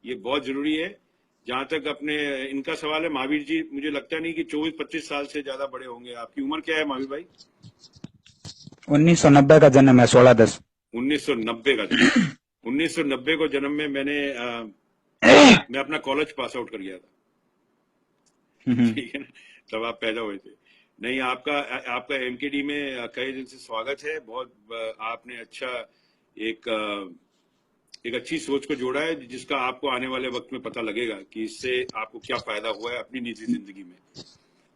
ये बहुत जरूरी है। जहां तक अपने इनका सवाल है, महावीर जी, मुझे लगता नहीं कि 24-25 साल से ज्यादा बड़े होंगे। आपकी उम्र क्या है महावीर भाई? 1990 का जन्म है, 16/10। 1990 का जन्म। 1990 को जन्म में मैं अपना कॉलेज पास आउट कर गया था। ठीक है ना, तब आप पैदा हुए थे। नहीं, आपका एमकेडी में कई दिन से स्वागत है। बहुत आपने अच्छा एक अच्छी सोच को जोड़ा है, जिसका आपको आने वाले वक्त में पता लगेगा कि इससे आपको क्या फायदा हुआ है अपनी निजी जिंदगी में।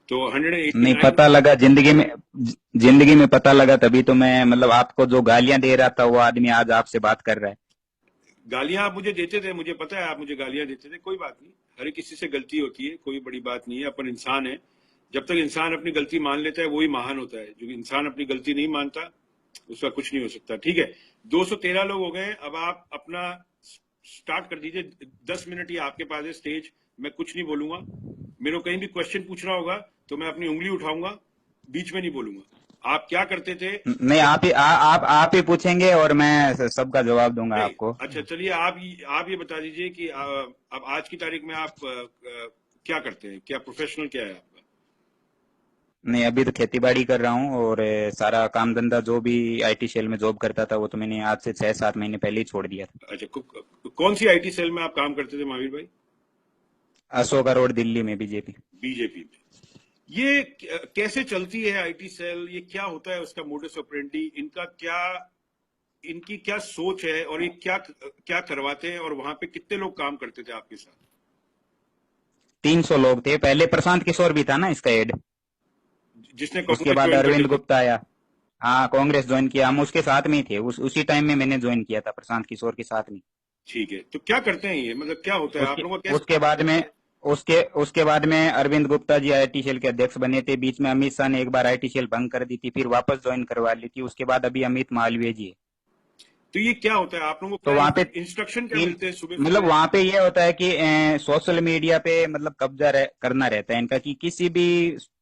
तो नहीं 189 पता लगा जिंदगी में पता लगा, तभी तो मैं मतलब आपको जो गालियां दे रहा था वो आदमी आज आपसे बात कर रहा है। गालियां आप मुझे देते थे, मुझे पता है आप मुझे गालियां देते थे। कोई बात नहीं, हर किसी से गलती होती है, कोई बड़ी बात नहीं है। अपन इंसान है, जब तक इंसान अपनी गलती मान लेता है वही महान होता है। जो इंसान अपनी गलती नहीं मानता उसका कुछ नहीं हो सकता। ठीक है, 213 लोग हो गए। अब आप अपना स्टार्ट कर दीजिए। 10 मिनट ही आपके पास है स्टेज। मैं कुछ नहीं बोलूंगा। मेरे को कहीं भी क्वेश्चन पूछना होगा तो मैं अपनी उंगली उठाऊंगा, बीच में नहीं बोलूंगा। आप क्या करते थे? नहीं, आप ही पूछेंगे और मैं सबका जवाब दूंगा नहीं, आपको। अच्छा चलिए, आप ये बता दीजिए कि अब आज की तारीख में आप क्या करते हैं, क्या प्रोफेशनल क्या है आपका? नहीं, अभी तो खेती बाड़ी कर रहा हूँ और सारा काम धंधा जो भी आईटी सेल में जॉब करता था वो तो मैंने आज से 6-7 महीने पहले ही छोड़ दिया था। अच्छा, कौन सी आईटी सेल में आप काम करते थे महावीर भाई? अशोका रोड, दिल्ली में, बीजेपी। बीजेपी में। ये कैसे चलती है आईटी सेल? ये क्या होता है उसका मोडस ऑपरेंडी? इनकी क्या सोच है और ये क्या क्या करवाते हैं? और वहां पे कितने लोग काम करते थे आपके साथ? 300 लोग थे पहले। प्रशांत किशोर भी था ना इसका हेड। जिसने उसके कांग्रेस बाद ज्वाइन कर ली अरविंद थी? गुप्ता आया। हाँ, कांग्रेस ज्वाइन किया, हम उसके साथ में ही थे। उसी टाइम में मैंने ज्वाइन किया था, प्रशांत किशोर के साथ में। ठीक है, तो क्या करते हैं ये, मतलब क्या होता है आप उसके लोगों का कैसे? उसके बाद में उसके बाद में अरविंद गुप्ता जी आईटी सेल के अध्यक्ष बने थे। बीच में अमित शाह ने एक बार आईटी सेल भंग कर दी थी, फिर वापस ज्वाइन करवा ली थी। उसके बाद अभी अमित मालवीय जी है। तो ये क्या होता है? आप लोगों को तो क्या वहां पे इंस्ट्रक्शन क्या तीन मिलते हैं सुबह मतलब सुबह? वहां पे ये होता है कि सोशल मीडिया पे मतलब कब्जा करना रहता है इनका, कि किसी भी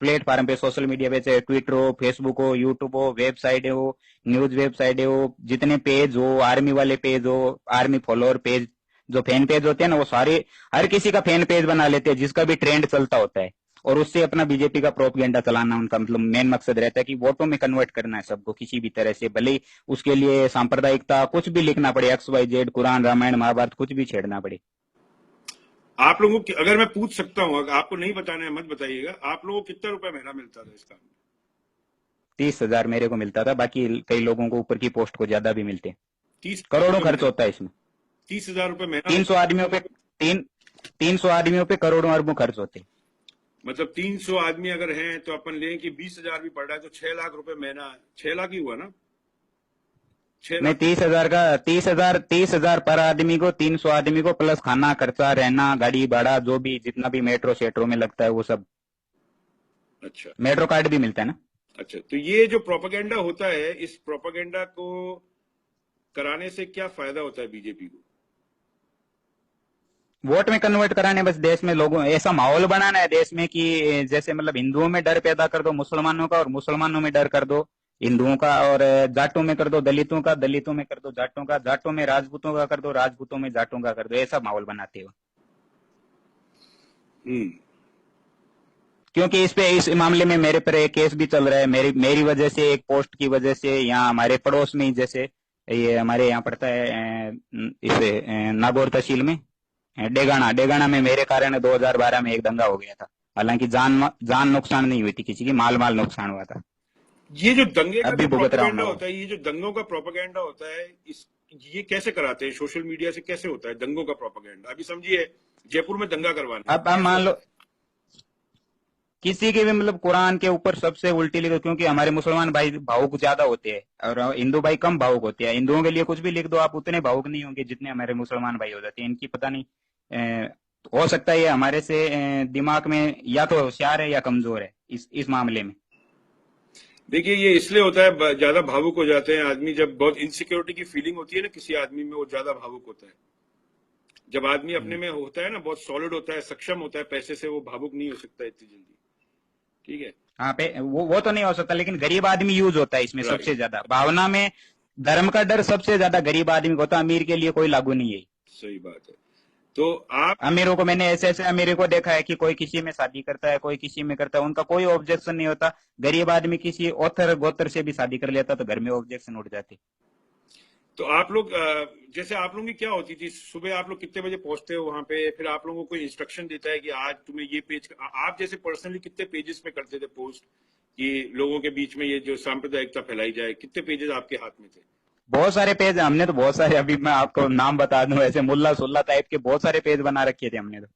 प्लेटफॉर्म पे, सोशल मीडिया पे, चाहे ट्विटर हो, फेसबुक हो, यूट्यूब हो, वेबसाइट हो, न्यूज वेबसाइट हो, जितने पेज हो, आर्मी वाले पेज हो, आर्मी फॉलोअर पेज, जो फैन पेज होते हैं ना, वो सारे हर किसी का फैन पेज बना लेते हैं जिसका भी ट्रेंड चलता होता है। और उससे अपना बीजेपी का प्रोपगेंडा चलाना उनका मतलब मेन मकसद रहता है, कि वोटों में कन्वर्ट करना है सबको किसी भी तरह से, भले ही उसके लिए सांप्रदायिकता कुछ भी लिखना पड़े, XYZ, कुरान, रामायण, महाभारत, कुछ भी छेड़ना पड़े। आप लोगों की, अगर मैं पूछ सकता हूँ, अगर आपको नहीं बताना है मत बताइएगा, आप लोगों को कितना रुपया महीना मिलता था इस काम में? 30,000 मेरे को मिलता था, बाकी कई लोगों को ऊपर की पोस्ट को ज्यादा भी मिलते हैं। 30 करोड़ों खर्च होता है इसमें। 30,000 रुपये महीना? 300 आदमियों पे तीन 300 आदमियों पे करोड़ों अरबों खर्च होते हैं। मतलब 300 आदमी अगर हैं तो अपन लें कि 20,000 भी पड़ रहा है तो 6 लाख रुपए महीना। 6 लाख ही हुआ ना? छह नहीं, लाख 30,000 का 30,000 पर आदमी को, 300 आदमी को, प्लस खाना खर्चा, रहना, गाड़ी भाड़ा, जो भी जितना भी मेट्रो शेट्रो में लगता है वो सब। अच्छा। मेट्रो कार्ड भी मिलता है ना। अच्छा, तो ये जो प्रोपागेंडा होता है, इस प्रोपागेंडा को कराने से क्या फायदा होता है बीजेपी को? वोट में कन्वर्ट कराने, बस देश में लोगों ऐसा माहौल बनाना है देश में कि जैसे मतलब हिंदुओं में डर पैदा कर दो मुसलमानों का, और मुसलमानों में डर कर दो हिंदुओं का, और जाटों में कर दो दलितों का, दलितों में कर दो जाटों का, जाटों में राजपूतों का कर दो, राजपूतों में जाटों का कर दो। ऐसा माहौल बनाते हो। हम्म। क्योंकि इस मामले में मेरे पर एक केस भी चल रहा है, मेरी वजह से, एक पोस्ट की वजह से। यहाँ हमारे पड़ोस में ही, जैसे ये हमारे यहाँ पड़ता है नागौर तहसील में, डेगाना में मेरे कारण 2012 में एक दंगा हो गया था। हालांकि जान नुकसान नहीं हुई थी किसी की, माल नुकसान हुआ था। ये जो दंगे का अब भी जो भुगत रहा हूं प्रोपागेंडा मैं वो। होता है, ये जो दंगों का प्रोपागेंडा होता है, इस ये कैसे कराते हैं? सोशल मीडिया से कैसे होता है दंगों का प्रोपागेंडा? अभी समझिए, जयपुर में दंगा करवाना है, अब कैसे मान लो होता है? किसी के भी मतलब कुरान के ऊपर सबसे उल्टी लिखो, क्योंकि हमारे मुसलमान भाई भावुक ज्यादा होते हैं और हिंदू भाई कम भावुक होते हैं। हिंदुओं के लिए कुछ भी लिख दो आप, उतने भावुक नहीं होंगे जितने हमारे मुसलमान भाई हो जाते हैं। इनकी पता नहीं, हो सकता है ये हमारे से दिमाग में या तो होशियार है या कमजोर है इस मामले में। देखिए, ये इसलिए होता है, ज्यादा भावुक हो जाते हैं आदमी जब बहुत इनसिक्योरिटी की फीलिंग होती है ना किसी आदमी में, वो ज्यादा भावुक होता है। जब आदमी अपने में होता है ना, बहुत सॉलिड होता है, सक्षम होता है पैसे से, वो भावुक नहीं हो सकता इतनी जल्दी। ठीक है। हाँ पे वो तो नहीं हो सकता, लेकिन गरीब आदमी यूज होता है इसमें राइट। सबसे ज्यादा। भावना में धर्म का डर सबसे ज्यादा गरीब आदमी को होता है, अमीर के लिए कोई लागू नहीं है। सही बात है। तो आप अमीरों को मैंने ऐसे ऐसे अमीरों को देखा है कि कोई किसी में शादी करता है, कोई किसी में करता है, उनका कोई ऑब्जेक्शन नहीं होता। गरीब आदमी किसी औथर गोत्र से भी शादी कर लेता तो घर में ऑब्जेक्शन उठ जाते। तो आप लोग जैसे आप लोगों की क्या होती थी, सुबह आप लोग कितने बजे पहुंचते हो वहां पे, फिर आप लोगों को कोई इंस्ट्रक्शन देता है कि आज तुम्हें ये पेज, आप जैसे पर्सनली कितने पेजेस पे करते थे पोस्ट कि लोगों के बीच में ये जो सांप्रदायिकता फैलाई जाए, कितने पेजेस आपके हाथ में थे? बहुत सारे पेज हमने तो, बहुत सारे, अभी मैं आपको नाम बता दूं, ऐसे मुल्ला सुल्ला टाइप के बहुत सारे पेज बना रखे थे हमने तो।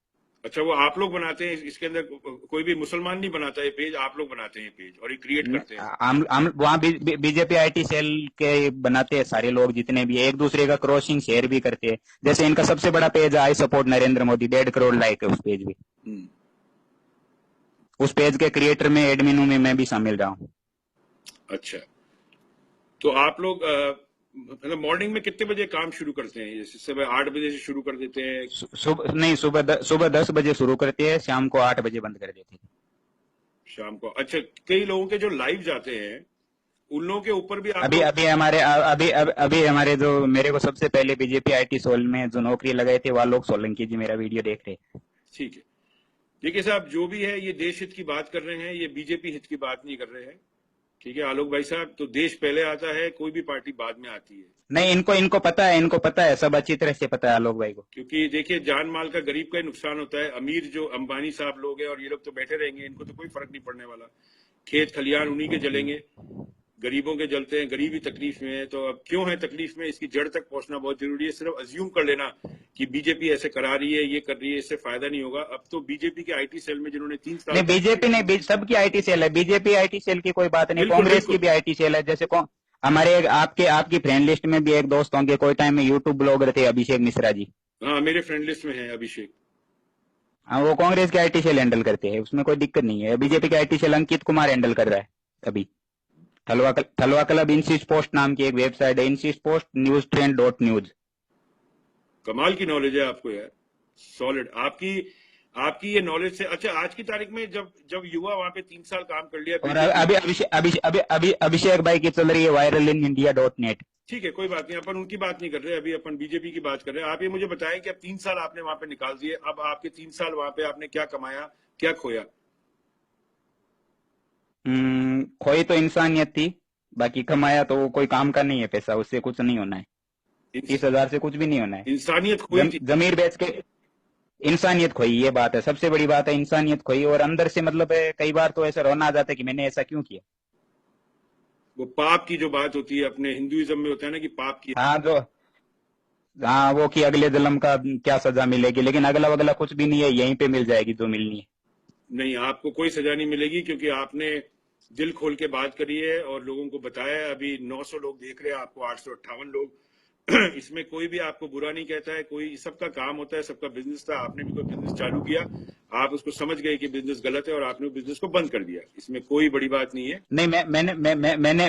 अच्छा, वो आप लोग बनाते हैं? इसके अंदर कोई भी मुसलमान नहीं बनाता है पेज, आप लोग बनाते हैं पेज और ये क्रिएट करते हैं? हम वहाँ बीजेपी आईटी सेल के बनाते हैं सारे लोग जितने भी, एक दूसरे का क्रॉसिंग शेयर भी करते हैं। जैसे इनका सबसे बड़ा पेज है I support Narendra Modi, 1.5 crore like है उस पेज भी। उस पेज के क्रिएटर में, एडमिन में मैं भी शामिल रहा हूँ। अच्छा, तो आप लोग मतलब मॉर्निंग में कितने बजे काम शुरू करते हैं? जैसे सुबह 8 बजे से शुरू कर देते हैं? सुबह नहीं, सुबह 10 बजे शुरू करते हैं, शाम को 8 बजे बंद कर देते हैं। शाम को? अच्छा, कई लोगों के जो लाइव जाते हैं उन लोगों के ऊपर भी आप अभी अभी हमारे अभी हमारे जो, मेरे को सबसे पहले बीजेपी आईटी सोल में जो नौकरी लगाए थे वह लोग सोलंकी जी मेरा वीडियो देख रहे हैं। ठीक है। देखिए साहब, जो भी है ये देश हित की बात कर रहे हैं, ये बीजेपी हित की बात नहीं कर रहे हैं। ठीक है आलोक भाई साहब, तो देश पहले आता है, कोई भी पार्टी बाद में आती है। नहीं, इनको पता है, सब अच्छी तरह से पता है आलोक भाई को। क्योंकि देखिए, जान माल का गरीब का ही नुकसान होता है। अमीर जो अंबानी साहब लोग हैं और ये लोग तो बैठे रहेंगे, इनको तो कोई फर्क नहीं पड़ने वाला। खेत खलियान उन्हीं के जलेंगे, गरीबों के जलते हैं, गरीब ही तकलीफ में है। तो अब क्यों है तकलीफ में, इसकी जड़ तक पहुंचना बहुत जरूरी है। सिर्फ अज्यूम कर लेना कि बीजेपी ऐसे करा रही है, ये कर रही है, इससे फायदा नहीं होगा। अब तो बीजेपी के आईटी सेल में जिन्होंने 3 साल, नहीं बीजेपी नहीं, सबकी आईटी सेल है, बीजेपी आईटी सेल की कोई बात नहीं, कांग्रेस की भी आईटी सेल है। जैसे हमारे आपकी फ्रेंड लिस्ट में भी एक दोस्त होंगे, कोई टाइम में यूट्यूब ब्लॉगर थे, अभिषेक मिश्रा जी। हाँ, मेरे फ्रेंड लिस्ट में है अभिषेक। हाँ, वो कांग्रेस के आईटी सेल हैंडल करते हैं, उसमें कोई दिक्कत नहीं है। बीजेपी के IT cell Ankit Kumar handle कर रहा है अभी। थलवा क्लब इंसिस्ट पोस्ट नाम की एक वेबसाइट है, insist post news trend .news. कमाल की नॉलेज है आपको यार, सॉलिड आपकी ये नॉलेज से। अच्छा, आज की तारीख में जब युवा वहां पे 3 साल काम कर लिया, और अभी अभिषेक भाई की चल रही है वायरल इन इंडिया .नेट। ठीक है, कोई बात नहीं, अपन उनकी बात नहीं कर रहे, अभी अपन बीजेपी की बात कर रहे हैं। आप ये मुझे बताएं कि अब 3 साल आपने वहां पे निकाल दिए, अब आपके 3 साल वहां पे आपने क्या कमाया, क्या खोया? खोई तो इंसानियत थी, बाकी कमाया तो वो कोई काम का नहीं है पैसा, उससे कुछ नहीं होना है। 30,000 से कुछ भी नहीं होना है। इंसानियत खोई थी, जमीर बेच के इंसानियत खोई, ये बात है, सबसे बड़ी बात है, इंसानियत खोई। और अंदर से मतलब कई बार तो ऐसा रोना आ जाता है कि मैंने ऐसा क्यों किया। वो पाप की जो बात होती है, अपने हिंदुइज्म में होता है ना कि पाप की, हाँ वो कि अगले जन्म का क्या सजा मिलेगी, लेकिन अगला वगला कुछ भी नहीं है, यहीं पे मिल जाएगी जो मिलनी है। नहीं, आपको कोई सजा नहीं मिलेगी, क्योंकि आपने दिल खोल के बात करी है और लोगों को बताया है। अभी 900 लोग देख रहे हैं आपको, 858 लोग इसमें कोई भी आपको बुरा नहीं कहता है, कोई, सबका काम होता है, सबका बिजनेस था। आपने भी कोई बिजनेस चालू किया, आप उसको समझ गए कि बिजनेस गलत है और आपने बिजनेस को बंद कर दिया, इसमें कोई बड़ी बात नहीं है। नहीं,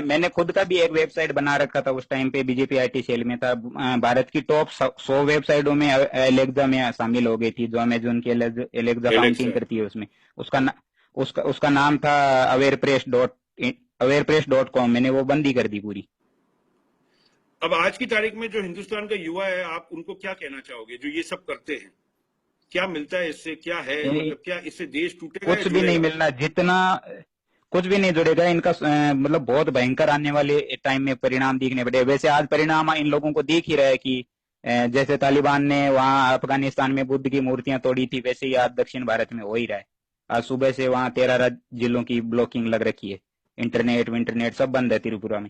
मैंने खुद का भी एक वेबसाइट बना रखा था, उस टाइम पे बीजेपी आईटी सेल में था। भारत की टॉप 100 वेबसाइटों में एलेक्सा में शामिल हो गई थी, जो अमेजोन की एलेक्सा काउंटिंग करती है उसमें। उसका नाम था awarepress.com। मैंने वो बंद ही कर दी पूरी। अब आज की तारीख में जो हिंदुस्तान का युवा है, आप उनको क्या कहना चाहोगे जो ये सब करते हैं? क्या मिलता है इससे, क्या है, मतलब क्या इससे देश टूटेगा? कुछ भी नहीं मिलना, जितना कुछ भी नहीं जुड़ेगा इनका। मतलब बहुत भयंकर आने वाले टाइम में परिणाम दिखने पड़े। वैसे आज परिणाम इन लोगों को दिख ही रहा है कि जैसे तालिबान ने वहां अफगानिस्तान में बुद्ध की मूर्तियां तोड़ी थी, वैसे ही आज दक्षिण भारत में हो ही रहा है। आज सुबह से वहां 13 जिलों की ब्लॉकिंग लग रखी है, इंटरनेट सब बंद है त्रिपुरा में।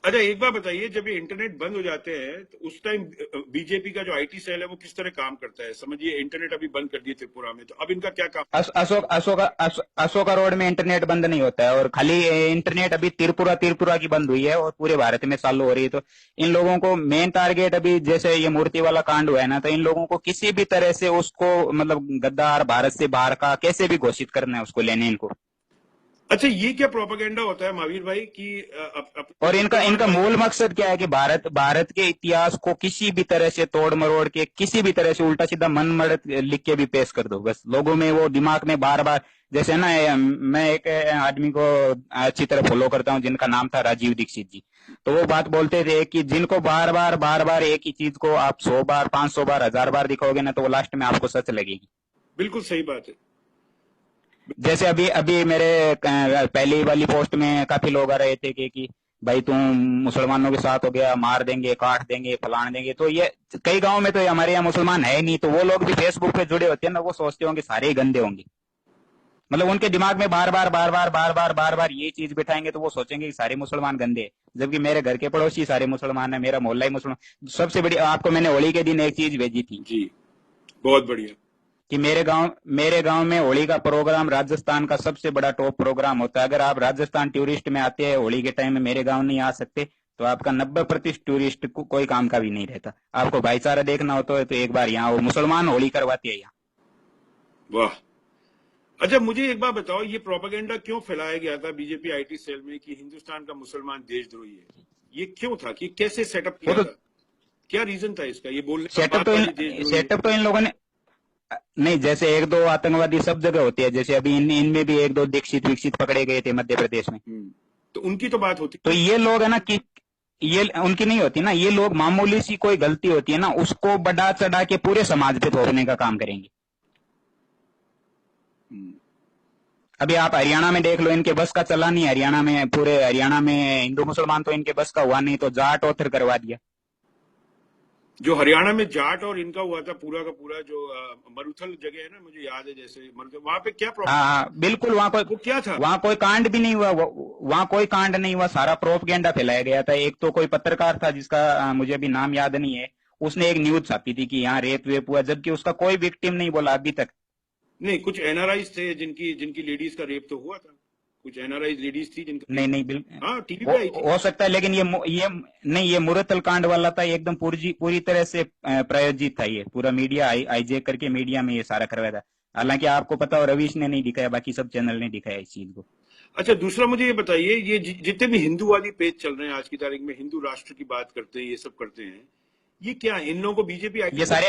अच्छा, एक बात बताइए, जब ये इंटरनेट बंद हो जाते हैं तो उस टाइम बीजेपी का जो आईटी सेल है वो किस तरह काम करता है? समझिए, इंटरनेट अभी बंद कर दिए त्रिपुरा में, तो अब इनका क्या काम? अशोका रोड में इंटरनेट बंद नहीं होता है, और खाली इंटरनेट अभी त्रिपुरा की बंद हुई है और पूरे भारत में चालू हो रही है। तो इन लोगों को मेन टारगेट अभी, जैसे ये मूर्ति वाला कांड हुआ है ना, तो इन लोगों को किसी भी तरह से उसको, मतलब गद्दार, भारत से बाहर का कैसे भी घोषित करना है उसको, लेने इनको। अच्छा, ये क्या प्रोपेगेंडा होता है महावीर भाई कि और इनका मूल मकसद क्या है कि भारत के इतिहास को किसी भी तरह से तोड़ मरोड़ के, किसी भी तरह से उल्टा सीधा मन मर्द लिख के भी पेश कर दो, बस लोगों में वो दिमाग में बार बार जैसे ना मैं एक आदमी को अच्छी तरह फॉलो करता हूँ जिनका नाम था राजीव दीक्षित जी। तो वो बात बोलते थे कि जिनको बार बार एक ही चीज को आप 100 बार 500 बार 1000 बार दिखाओगे ना तो वो लास्ट में आपको सच लगेगी। बिल्कुल सही बात है। जैसे अभी अभी मेरे पहली वाली पोस्ट में काफी लोग आ रहे थे कि भाई तुम मुसलमानों के साथ हो गया, मार देंगे, काट देंगे, फलान देंगे। तो ये कई गांव में तो हमारे यहाँ मुसलमान है ही नहीं, तो वो लोग भी फेसबुक पे जुड़े होते हैं ना, वो सोचते होंगे सारे ही गंदे होंगे। मतलब उनके दिमाग में बार बार ये चीज बिठाएंगे तो वो सोचेंगे कि सारे मुसलमान गंदे हैं। जबकि मेरे घर के पड़ोसी सारे मुसलमान है, मेरा मोहल्ला ही मुसलमान। सबसे बड़ी आपको मैंने होली के दिन एक चीज भेजी थी जी, बहुत बढ़िया। कि मेरे गांव में होली का प्रोग्राम राजस्थान का सबसे बड़ा टॉप प्रोग्राम होता है। अगर आप राजस्थान टूरिस्ट में आते हैं होली के टाइम में मेरे गांव नहीं आ सकते तो आपका 90% टूरिस्ट को कोई काम का भी नहीं रहता। आपको भाईचारा देखना होता है तो एक बार यहाँ वो मुसलमान होली करवाते हैं यहाँ। वाह। अच्छा, मुझे एक बात बताओ, ये प्रोपेगेंडा क्यों फैलाया गया था बीजेपी आईटी सेल में कि हिंदुस्तान का मुसलमान देशद्रोही है? ये क्यों था? कि कैसे सेटअप वो किया तो था? क्या रीजन था इसका, ये बोलने का बात वाली देशद्रोही है? सेटअप तो इन लोगों ने नहीं, जैसे एक दो आतंकवादी सब जगह होते हैं, जैसे अभी इनमें भी एक दो दीक्षित विकसित पकड़े गए थे मध्य प्रदेश में। तो उनकी तो बात होती तो है। ये लोग है ना कि ये उनकी नहीं होती ना, ये लोग मामूली सी कोई गलती होती है ना उसको बढ़ा चढ़ा के पूरे समाज पे थोपने का काम करेंगे। अभी आप हरियाणा में देख लो, इनके बस का चला नहीं। हरियाणा में पूरे हरियाणा में हिंदू मुसलमान तो इनके बस का हुआ नहीं, तो जाट ऑथर करवा दिया। जो हरियाणा में जाट और इनका हुआ था पूरा का पूरा, जो मरुथल जगह है ना, मुझे याद है, जैसे मरुथल, वहां पे क्या प्रॉब्लम? हाँ बिल्कुल, वो क्या था? वहां कोई कांड भी नहीं हुआ, वहां कोई कांड नहीं हुआ, सारा प्रोपगेंडा फैलाया गया था। एक तो कोई पत्रकार था जिसका मुझे अभी नाम याद नहीं है, उसने एक न्यूज छापी थी कि यहाँ रेप वेप हुआ, जबकि उसका कोई विक्टिम नहीं बोला अभी तक। नहीं, कुछ एनआरआईज थे जिनकी जिनकी लेडीज का रेप तो हुआ था। कुछ एनआरआई लेडीज थी जिनका। नहीं बिल्कुल हाँ, टीवी पे आई थी। हो सकता है, लेकिन ये नहीं, ये मुरतल कांड वाला था, ये एकदम पूरी तरह से प्रायोजित था। ये पूरा मीडिया हाईजैक करके मीडिया में ये सारा करवाया था। हालांकि आपको पता हो रवीश ने नहीं दिखाया, बाकी सब चैनल ने दिखाया इस चीज को। अच्छा, दूसरा मुझे ये बताइए, ये जितने भी हिंदूवादी पेज चल रहे हैं आज की तारीख में, हिंदू राष्ट्र की बात करते हैं, ये सब करते हैं, ये क्या है? इन लोगों को बीजेपी ये सारे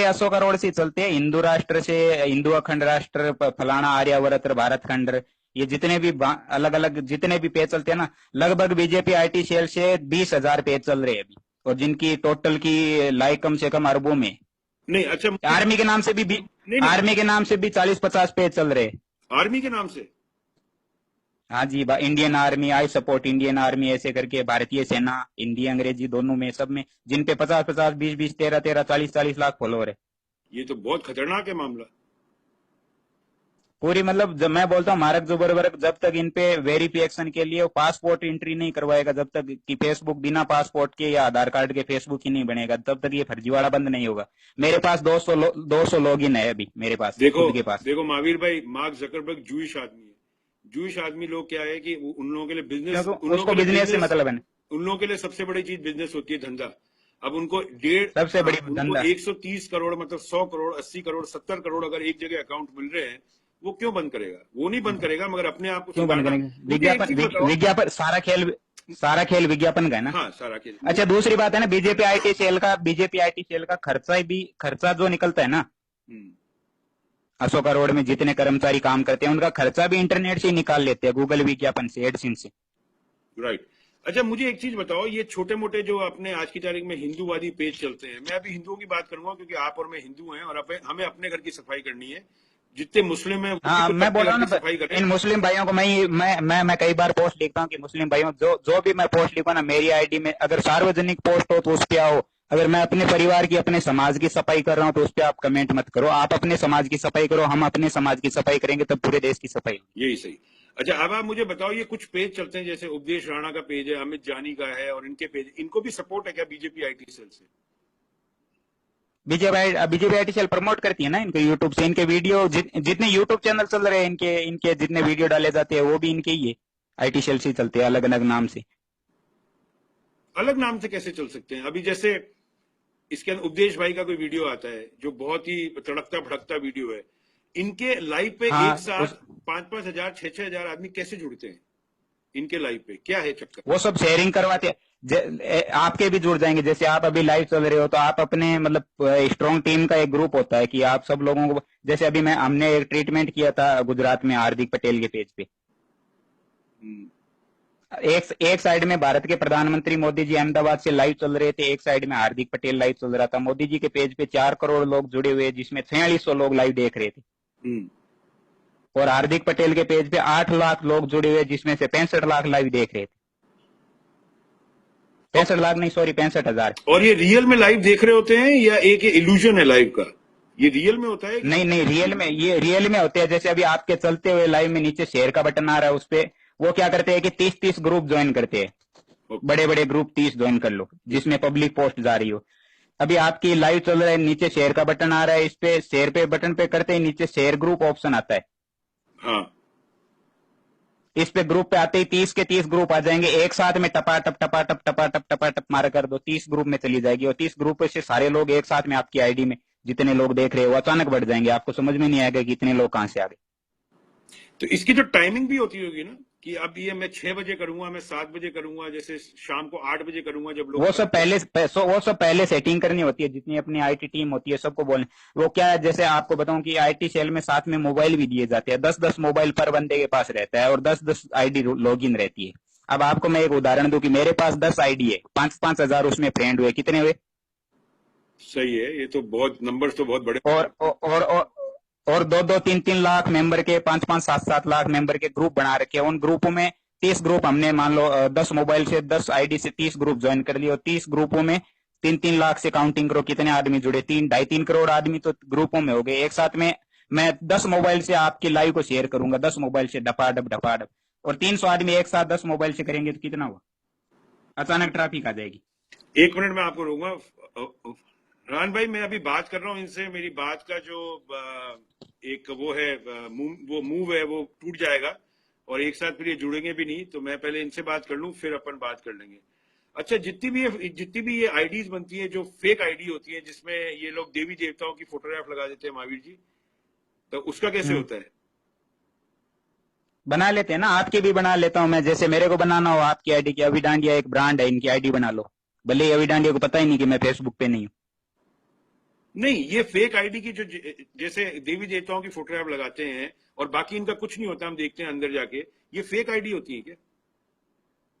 अशोक अरोड़ से चलते हैं। हिंदू राष्ट्र से, हिंदू अखंड राष्ट्र, फलाना आर्यावर्त, भारत खंड, ये जितने भी अलग अलग जितने भी पेज चलते हैं ना, लगभग बीजेपी आईटी सेल से 20,000 पेज चल रहे हैं अभी, और जिनकी टोटल की लाइक कम से कम अरबों में। नहीं, अच्छा, आर्मी के नाम से भी आर्मी के नाम से भी 40-50 पेज चल रहे हैं। आर्मी के नाम से? हाँ जी, Indian army, I support Indian army, ऐसे करके भारतीय सेना, हिंदी अंग्रेजी दोनों में, सब में, जिन पे 50-50, 20-20, 13-13, 40-40 लाख फॉलोअर है। ये तो बहुत खतरनाक है मामला। पूरी मतलब जब मैं बोलता हूँ मार्क जुकरबर्ग जब तक इन पे वेरिफिकेशन के लिए पासपोर्ट एंट्री नहीं करवाएगा, जब तक कि फेसबुक बिना पासपोर्ट के या आधार कार्ड के फेसबुक ही नहीं बनेगा, तब तक ये फर्जीवाड़ा बंद नहीं होगा। मेरे पास 200 लॉगिन है अभी मेरे पास, खुद के पास। देखो महावीर भाई, मार्क जकरबर्ग जूइश आदमी है। जूइश आदमी लोग क्या है कि उन लोगों के लिए बिजनेस, उसको बिजनेस से मतलब है। उन लोगों के लिए सबसे बड़ी चीज बिजनेस होती है, धंधा। अब उनको सबसे बड़ी धंधा 130 करोड़, मतलब 100 करोड़, 80 करोड़, 70 करोड़ अगर एक जगह अकाउंट मिल रहे हैं, वो क्यों बंद करेगा? वो नहीं बंद करेगा, मगर अपने आप को क्यों बंद करेंगे? विज्ञापन सारा खेल विज्ञापन का है ना। हाँ, सारा खेल। अच्छा, दूसरी बात है ना, बीजेपी आईटी सेल का खर्चा जो निकलता है ना, अशोक अरोड़ में जितने कर्मचारी काम करते हैं उनका खर्चा भी इंटरनेट से ही निकाल लेते हैं, गूगल विज्ञापन से, एडसेंस से। राइट। अच्छा, मुझे एक चीज बताओ, ये छोटे मोटे जो अपने आज की तारीख में हिंदूवादी पेज चलते हैं, मैं अभी हिंदुओं की बात करूंगा क्योंकि आप और मैं हिंदू हैं और हमें अपने घर की सफाई करनी है। जितने मुस्लिम है, हाँ, मैं बोल रहा हूँ ना, इन मुस्लिम भाइयों को मैं कई बार पोस्ट लिखता हूँ कि मुस्लिम भाइयों, जो भी मैं पोस्ट लिखूँ ना, मेरी आईडी में अगर सार्वजनिक पोस्ट हो तो उस पे आओ। अगर मैं अपने परिवार की, अपने समाज की सफाई कर रहा हूँ तो उस पर आप कमेंट मत करो। आप अपने समाज की सफाई करो, हम अपने समाज की सफाई करेंगे, तब पूरे देश की सफाई होगी। यही सही। अच्छा, अब आप मुझे बताओ, ये कुछ पेज चलते हैं, जैसे उपदेश राणा का पेज है, अमित जानी का है, और इनके पेज, इनको भी सपोर्ट है क्या बीजेपी आईटी सेल से? बीजेपी आईटी सेल प्रमोट करती है ना इनके यूट्यूब से। इनके वीडियो जितने यूट्यूब चैनल चल रहे हैं, इनके जितने वीडियो डाले जाते हैं वो भी इनके ही है, आईटी सेल से चलते हैं, अलग अलग नाम से। अलग नाम से कैसे चल सकते हैं? अभी जैसे इसके अंदर उपदेश भाई का कोई वीडियो आता है जो बहुत ही तड़कता भड़कता वीडियो है, इनके लाइव पे एक साथ 5-5 हजार 6-6 हजार आदमी कैसे जुड़ते हैं? इनके लाइव पे? क्या है चक्कर? वो सब शेयरिंग करवाते आपके भी जुड़ जाएंगे। जैसे आप अभी लाइव चल रहे हो तो आप अपने मतलब स्ट्रॉन्ग टीम का एक ग्रुप होता है कि आप सब लोगों को, जैसे अभी हमने एक ट्रीटमेंट किया था गुजरात में हार्दिक पटेल के पेज पे। एक साइड में भारत के प्रधानमंत्री मोदी जी अहमदाबाद से लाइव चल रहे थे, एक साइड में हार्दिक पटेल लाइव चल रहा था। मोदी जी के पेज पे 4 करोड़ लोग जुड़े हुए, जिसमें 4600 लोग लाइव देख रहे थे। और हार्दिक पटेल के पेज पे 8 लाख लोग जुड़े हुए, जिसमें से 65 लाख लाइव देख रहे थे। 65 लाख नहीं, सॉरी, 65,000। और ये रियल में लाइव देख रहे होते हैं या एक इल्यूजन है लाइव का? ये रियल में होता है? नहीं नहीं, रियल में होते हैं। जैसे अभी आपके चलते हुए लाइव में नीचे शेयर का बटन आ रहा है, उस पे वो क्या करते हैं कि 30 ग्रुप ज्वाइन करते हैं। बड़े बड़े ग्रुप 30 ज्वाइन कर लो, जिसमें पब्लिक पोस्ट जा रही हो। अभी आपकी लाइव चल रहा है, नीचे शेयर का बटन आ रहा है, इस पे शेयर पे बटन पे करते ही नीचे शेयर ग्रुप ऑप्शन आता है। हाँ, इस पे ग्रुप पे आते ही 30 के 30 ग्रुप आ जाएंगे, एक साथ में टपा टप मार कर दो, 30 ग्रुप में चली जाएगी। और 30 ग्रुप से सारे लोग एक साथ में आपकी आईडी में जितने लोग देख रहे हो अचानक बढ़ जाएंगे, आपको समझ में नहीं आएगा कि इतने लोग कहां से आ गए। तो इसकी जो टाइमिंग भी होती होगी ना, कि अब ये मैं 6 बजे करूंगा, मैं 7 बजे करूंगा, जैसे शाम को 8 बजे करूंगा जब लोग, वो सब पहले सेटिंग करनी होती है। जितनी अपनी आईटी टीम होती है सबको बोलने, वो क्या है, जैसे आपको बताऊं कि आईटी सेल में साथ में मोबाइल भी दिए जाते हैं। 10-10 मोबाइल पर बंदे के पास रहता है और 10-10 आईडी लॉगिन रहती है। अब आपको मैं एक उदाहरण दूं कि मेरे पास 10 आईडी है, 5-5 हजार उसमें फ्रेंड हुए, कितने हुए? सही है, ये तो बहुत नंबर्स तो बहुत बड़े। और 2-3 लाख मेंबर के, 5-5, 7-7 लाख मेंबर के ग्रुप बना रखे हैं। उन ग्रुपों में 30 ग्रुप हमने मान लो 10 मोबाइल से 10 आईडी से 30 ग्रुप ज्वाइन कर लिए, और 30 ग्रुपों में 3-3 लाख से काउंटिंग करो कितने आदमी जुड़े, 2.5-3 करोड़ आदमी तो ग्रुपों में हो गए। एक साथ में मैं 10 मोबाइल से आपकी लाइव को शेयर करूंगा, 10 मोबाइल से डपाडप, और 300 आदमी एक साथ 10 मोबाइल से करेंगे तो कितना हुआ? अचानक ट्रैफिक आ जाएगी। 1 मिनट में आपको रहूंगा रान भाई, मैं अभी बात कर रहा हूँ इनसे, मेरी बात का जो एक वो है वो मूव है वो टूट जाएगा और एक साथ फिर ये जुड़ेंगे भी नहीं। तो मैं पहले इनसे बात कर लूं, फिर अपन बात कर लेंगे। अच्छा, जितनी भी ये आईडीज बनती है जो फेक आईडी होती है, जिसमें ये लोग देवी देवताओं की फोटोग्राफ लगा देते हैं महावीर जी, तो उसका कैसे होता है? बना लेते हैं ना, आपकी भी बना लेता हूं मैं। जैसे मेरे को बनाना हो आपकी आईडी की, अभी डांडिया एक ब्रांड है, इनकी आईडी बना लो। भले ही अभी डांडिया को पता ही नहीं कि मैं फेसबुक पे नहीं हूँ। नहीं, ये फेक आईडी की जो जैसे देवी देवताओं की फोटोग्राफ लगाते हैं और बाकी इनका कुछ नहीं होता, हम देखते हैं अंदर जाके, ये फेक आईडी होती है क्या?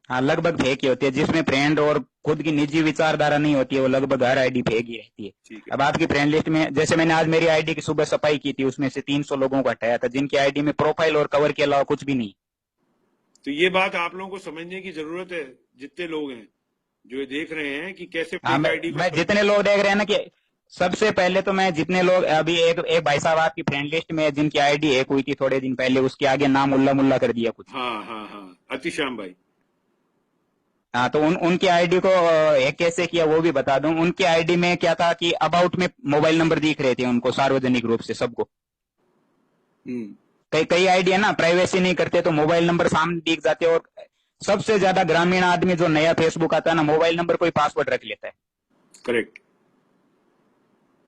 हाँ, लगभग फेक ही होती है। जिसमें फ्रेंड और खुद की निजी विचारधारा नहीं होती है, वो लगभग हर आईडी फेक ही रहती है। ठीक है। अब आपकी फ्रेंड लिस्ट में, जैसे मैंने आज मेरी आईडी की सुबह सफाई की थी, उसमें से 300 लोगों को हटाया था जिनकी आईडी में प्रोफाइल और कवर के अलावा कुछ भी नहीं। तो ये बात आप लोगों को समझने की जरूरत है, जितने लोग हैं जो ये देख रहे हैं कि कैसे फेक आईडी। मैं जितने लोग देख रहे हैं ना, कि सबसे पहले तो मैं जितने लोग अभी एक भाई साहब आपकी फ्रेंड लिस्ट में जिनकी आईडी एक हुई थी थोड़े दिन पहले, उसके आगे नाम उल्ला मुल्ला कर दिया कुछ। हाँ, अतिश्याम भाई। हाँ, तो उनकी आईडी को हैक कैसे किया वो भी बता दूं। उनकी आईडी में क्या था कि अबाउट में मोबाइल नंबर दिख रहे थे उनको सार्वजनिक रूप से सबको। कई आईडी है ना, प्राइवेसी नहीं करते तो मोबाइल नंबर सामने दिख जाते। और सबसे ज्यादा ग्रामीण आदमी जो नया फेसबुक आता है ना, मोबाइल नंबर कोई पासवर्ड रख लेता है। करेक्ट।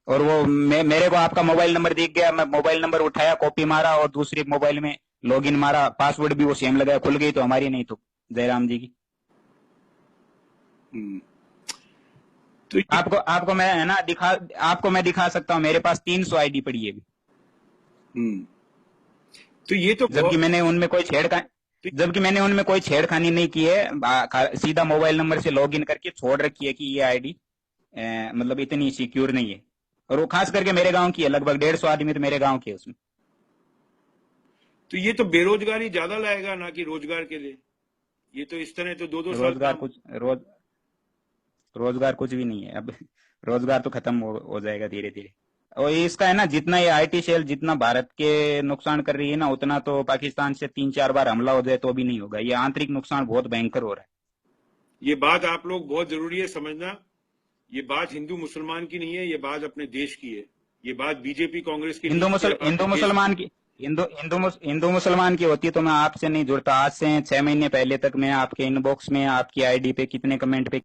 और वो मेरे को आपका मोबाइल नंबर दिख गया, मैं मोबाइल नंबर उठाया, कॉपी मारा और दूसरी मोबाइल में लॉगिन मारा, पासवर्ड भी वो सेम लगाया, खुल गई तो हमारी नहीं तो जयराम जी की। तो आपको मैं है ना आपको मैं दिखा सकता हूँ, मेरे पास 300 आईडी पड़ी है अभी। तो ये तो जबकि मैंने उनमें कोई छेड़खानी नहीं की है, सीधा मोबाइल नंबर से लॉगिन करके छोड़ रखी है कि ये आईडी मतलब इतनी सिक्योर नहीं है। और वो खास करके मेरे गांव की है, लगभग 150 आदमी तो मेरे गांव के है उसमें। तो ये तो बेरोजगारी ज्यादा लाएगा ना कि रोजगार के लिए। ये तो इस तरह तो 2-2 साल रोजगार कुछ भी नहीं है अब। रोजगार तो खत्म हो जाएगा धीरे धीरे। और इसका है ना, जितना ये आईटी सेल जितना भारत के नुकसान कर रही है ना, उतना तो पाकिस्तान से 3-4 बार हमला हो जाए तो भी नहीं होगा। ये आंतरिक नुकसान बहुत भयंकर हो रहा है। ये बात आप लोग बहुत जरूरी है समझना। ये बात हिंदू मुसलमान की नहीं है, ये बात अपने देश की है। ये बात बीजेपी कांग्रेस की हिंदू मुसलमान की होती है तो मैं आपसे नहीं जुड़ता। आज से 6 महीने पहले तक मैं आपके इनबॉक्स में आपकी आईडी पे कितने कमेंट पे